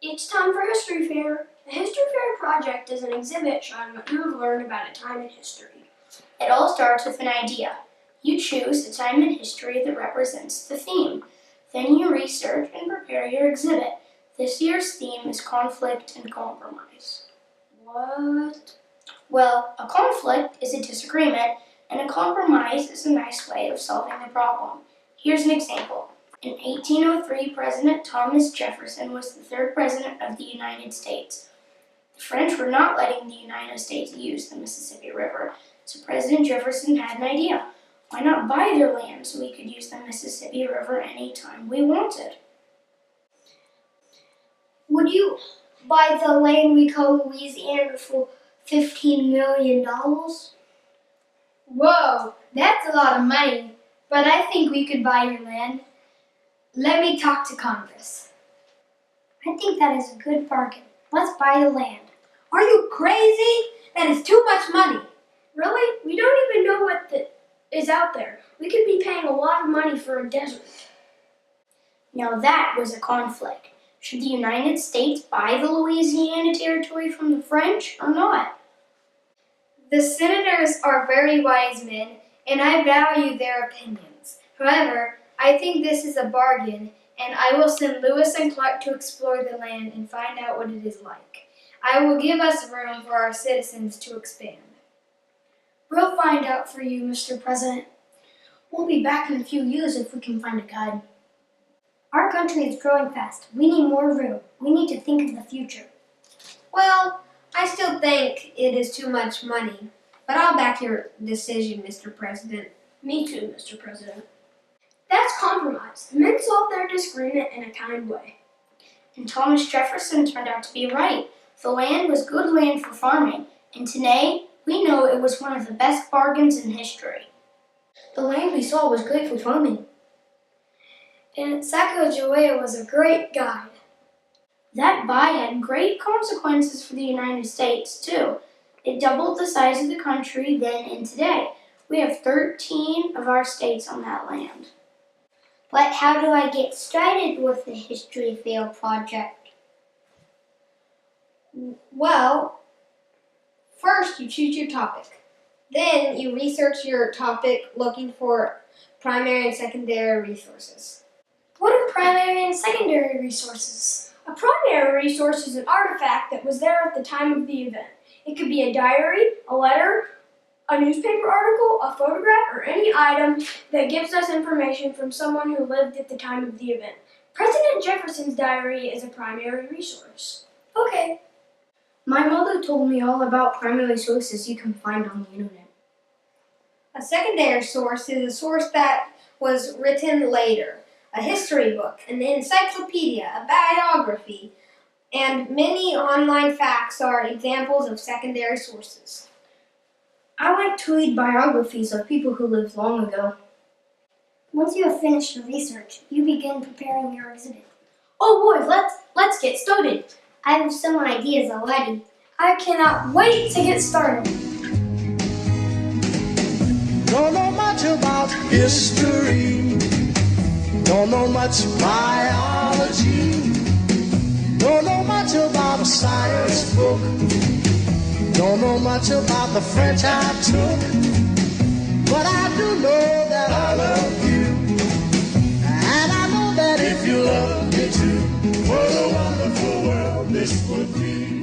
It's time for History Fair. The History Fair project is an exhibit showing what you have learned about a time in history. It all starts with an idea. You choose a time in history that represents the theme. Then you research and prepare your exhibit. This year's theme is conflict and compromise. What? Well, a conflict is a disagreement, and a compromise is a nice way of solving the problem. Here's an example. In 1803, President Thomas Jefferson was the third president of the United States. The French were not letting the United States use the Mississippi River, so President Jefferson had an idea. Why not buy their land so we could use the Mississippi River anytime we wanted? Would you buy the land we call Louisiana for $15 million? Whoa, that's a lot of money, but I think we could buy your land. Let me talk to Congress. I think that is a good bargain. Let's buy the land. Are you crazy? That is too much money. Really? We don't even know what is out there. We could be paying a lot of money for a desert. Now that was a conflict. Should the United States buy the Louisiana Territory from the French or not? The senators are very wise men, and I value their opinions. However, I think this is a bargain, and I will send Lewis and Clark to explore the land and find out what it is like. I will give us room for our citizens to expand. We'll find out for you, Mr. President. We'll be back in a few years if we can find a guide. Our country is growing fast. We need more room. We need to think of the future. Well, I still think it is too much money, but I'll back your decision, Mr. President. Me too, Mr. President. That's compromise. The men solved their disagreement in a kind way. And Thomas Jefferson turned out to be right. The land was good land for farming, and today we know it was one of the best bargains in history. The land we saw was great for farming. And Sacagawea was a great guide. That buy had great consequences for the United States, too. It doubled the size of the country then and today. We have 13 of our states on that land. But how do I get started with the History Fair project? Well, first you choose your topic. Then you research your topic looking for primary and secondary resources. What are primary and secondary resources? A primary resource is an artifact that was there at the time of the event. It could be a diary, a letter, a newspaper article, a photograph, or any item that gives us information from someone who lived at the time of the event. President Jefferson's diary is a primary resource. Okay. My mother told me all about primary sources you can find on the internet. A secondary source is a source that was written later. A history book, an encyclopedia, a biography, and many online facts are examples of secondary sources. I like to read biographies of people who lived long ago. Once you have finished your research, you begin preparing your exhibit. Oh boy, let's get started. I have some ideas already. I cannot wait to get started. Don't know much about history. Don't know much biology. Don't know much about a science book. Don't know much about the French I took. But I do know that I love you. And I know that if you love me too, what a wonderful world this would be.